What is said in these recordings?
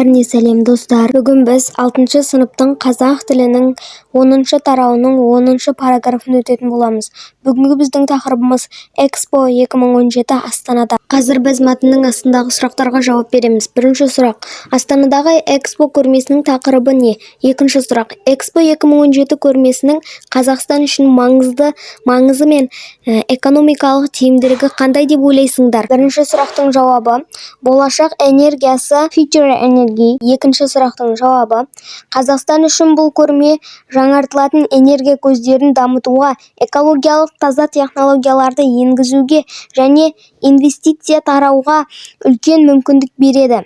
Бәріне сәлем достар. Бүгін біз 6 сыныптың қазақ тілінің 10 тарауының 10 параграфын өтетін боламыз. Бүгінгі біздің тақырыбымыз Экспо 2017 Астанада. Қазір біз мәтіннің астындағы сұрақтарға жауап береміз. Бірінші сұрақ: Астанадағы Экспо көрмесінің тақырыбы не? Екінші сұрақ: Экспо 2017 көрмесінің Қазақстан үшін маңызы мен экономикалық тиімділігі қандай деп ойлайсыңдар? Бірінші сұрақтың жауабы: болашақ энергиясы, future energy. Екінші сұрақтың жауабы: Қазақстан үшін бұл көрме жаңартылатын энергия көздерін дамытуға, экологиялық таза технологияларды енгізуге және инвестиция тартуға үлкен мүмкіндік береді.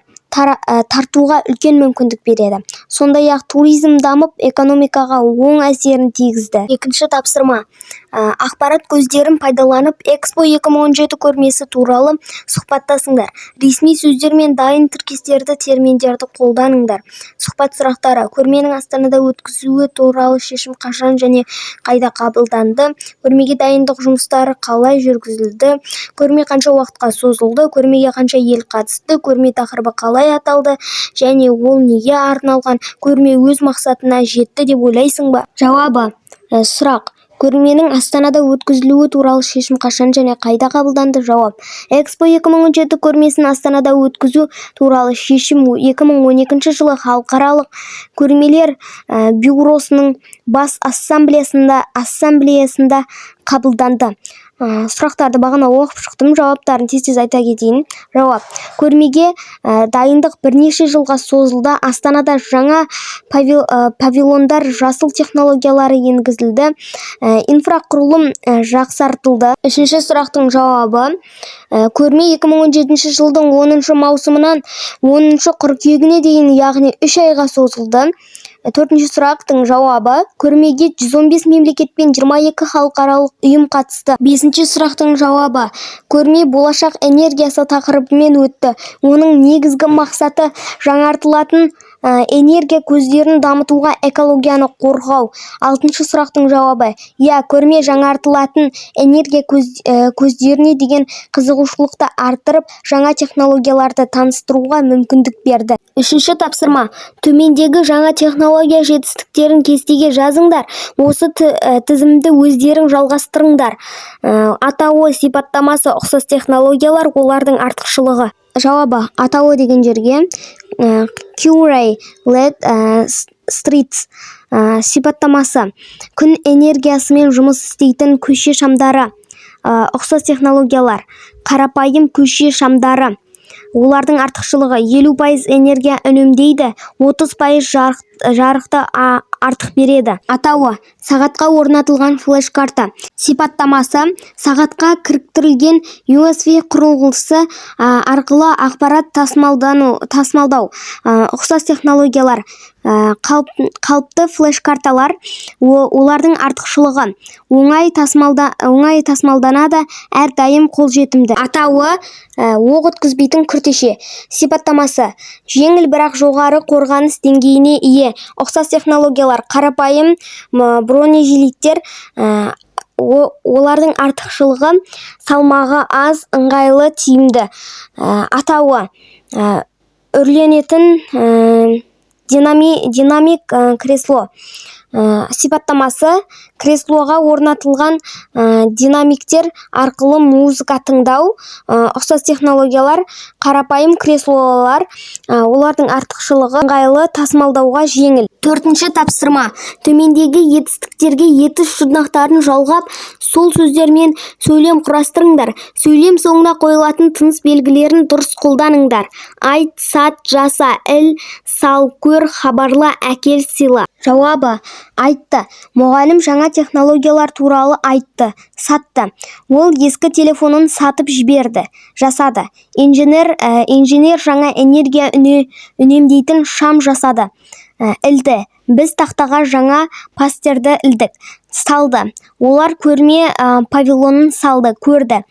Сондай-ақ туризм дамып, экономикаға оң әсерін тигізді. Екінші тапсырма: ақпарат көздерін пайдаланып, Экспо 2017 көрмесі туралы сұхбаттасыңдар. Ресми сөздер мен дайын тіркестерді, терминдерді қолданыңдар. Сұхбат сұрақтары: көрменің Астанада өткізуі туралы шешім қашан және қайда қабылданды? Көрмеге дайындық жұмыстары қалай жүргізілді? Көрме қанша уақытқа созылды? Көрмеге қанша ел қатысты? Көрме тақырыбы қалай аталды және ол неге арналған? Көрме өз мақсатына жетті деп ойлайсың ба? Жауабы: сұрақ: көрменің Астанада өткізілуі туралы шешім қашан және қайда қабылданды? Жауап: Экспо 2017 көрмесін Астанада өткізу туралы шешім 2012 жылы халықаралық көрмелер бюросының бас ассамблеясында қабылданды. Сұрақтарды бағана оқып шықтым, жауаптарын тез айта кетейін. Жауап: көрмеге дайындық бірнеше жылға созылды. Астанада жаңа павильондар, жасыл технологиялары енгізілді, инфрақұрылым жақсартылды. Үшінші сұрақтың жауабы: көрме 2017 жылдың 10 маусымынан 10 қыркүйегіне дейін, яғни 3 айға созылды. Төртінші сұрақтың жауабы: көрмеге 115 мемлекет пен 22 халықаралық ұйым қатысты. Бесінші сұрақтың жауабы: көрме болашақ энергиясы тақырыбымен өтті. Оның негізгі мақсаты жаңартылатын энергия көздерін дамытуға, экологияны қорғау. Алтыншы сұрақтың жауабы: көрме жаңартылатын энергия көздеріне деген қызығушылықты арттырып, жаңа технологияларды таныстыруға мүмкіндік берді. Үшінші тапсырма: төмендегі жаңа технология жетістіктерін кестеге жазыңдар. Осы тізімді өздерің жалғастырыңдар. Атауы, сипаттамасы, ұқсас технологиялар, олардың артықшылығы. Жауабы: атауы деген жерге Currey LED Streets. Сипаттамасы: күн энергиясымен жұмыс істейтін көше шамдары. Ұқсас технологиялар: қарапайым көше шамдары. Олардың артықшылығы: 50% энергия үнемдейді, 30% жарықты артық береді. Атауы: сағатқа орнатылған флеш-карта. Сипаттамасы: сағатқа кіріктірілген USB құрылғысы арқылы ақпарат тасымалдау. Ұқсас технологиялар: қалыпты флеш-карталар. Олардың артықшылығы: оңай тасымалданады, әрдайым қолжетімді. Атауы: оқ өткізбейтін күртеше. Сипаттамасы: жеңіл бірақ жоғары қорғаныс деңгейіне ие. Ұқсас технологиялар: қарапайым бронежилеттер. Олардың артықшылығы: салмағы аз, ыңғайлы, тиімді. Атауы: үрленетін динамик кресло. Сипаттамасы: креслоға орнатылған динамиктер арқылы музыка тыңдау. Ұқсас технологиялар: қарапайым креслолар. Олардың артықшылығы: ыңғайлы, тасымалдауға жеңіл. Төртінші тапсырма: төмендегі етістіктерге етіс жұрнақтарын жалғап, сол сөздермен сөйлем құрастырыңдар. Сөйлем соңына қойылатын тыныс белгілерін дұрыс қолданыңдар. Айт, сат, жаса, іл, сал, көр, хабарла, әкел, сыйла. Жауабы: айтты. Мұғалім жаңа технологиялар туралы айтты. Сатты. Ол ескі телефонын сатып жіберді. Жасады. Инженер жаңа энергия үнемдейтін шам жасады. Ілді. Біз тақтаға жаңа пастерді ілдік. Салды. Олар көрме павильонын салды, көрді.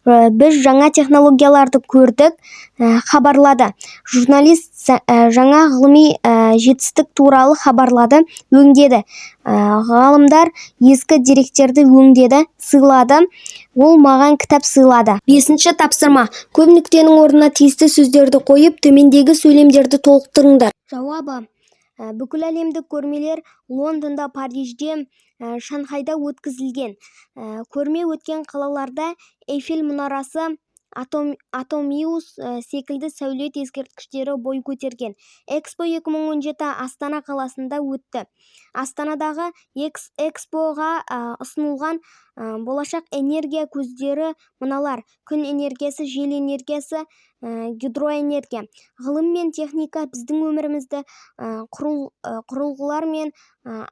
Біз жаңа технологияларды көрдік. Хабарлады. Журналист жаңа ғылыми жетістік туралы хабарлады, өңдеді. Ғалымдар ескі деректерді өңдеді, сыйлады. Ол маған кітап сыйлады. 5-ші тапсырма. Көп нүктенің орнына тиісті сөздерді қойып, төмендегі сөйлемдерді толықтырыңдар. Жауабы: бүкіл әлемдік көрмелер Лондонда, Парижде, Шанхайда өткізілген. Көрме өткен қалаларда Эйфель мұнарасы, Атомиус секілді сәулет ескерткіштері бой көтерген. Экспо 2017 Астана қаласында өтті. Астанадағы экспоға ұсынылған болашақ энергия көздері мыналар: күн энергиясы, жел энергиясы, гидроэнергия. Ғылым мен техника біздің өмірімізді құрылғылар мен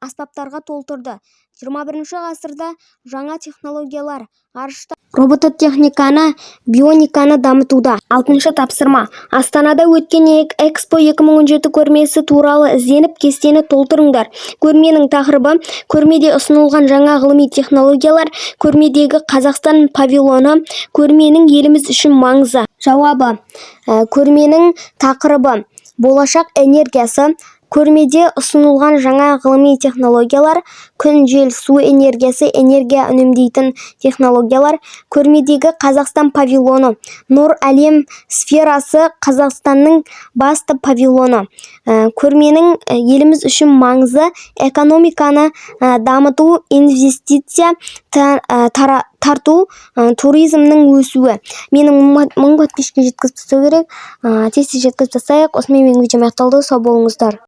аспаптарға толтырды. 21-ші ғасырда жаңа технологиялар, ғарышта робототехниканы, биониканы дамытуда. 6-шы тапсырма. Астанада өткен Экспо 2017 көрмесі туралы ізденіп кестені толтырыңдар. Көрменің тақырыбы: көрмеде ұсынылған жаңа ғылыми технологиялар, көрмедегі Қазақстан павильоны, көрменің еліміз үшін маңызы. Жауабы: көрменің тақырыбы болашақ энергиясы, көрмеде ұсынылған жаңа ғылыми технологиялар, күн, жел, су энергиясы, энергия үнемдейтін технологиялар, көрмедегі Қазақстан павильоны, нұр әлем сферасы, Қазақстанның басты павильоны. Көрменің еліміз үшін маңызы: экономиканы дамыту, инвестиция тарту, туризмнің өсуі. Менің 1000 подписчикке жеткізіп тастау керек. Тез жеткізіп тастайық. Осымен менің видеом аяқталды. Сау болыңыздар.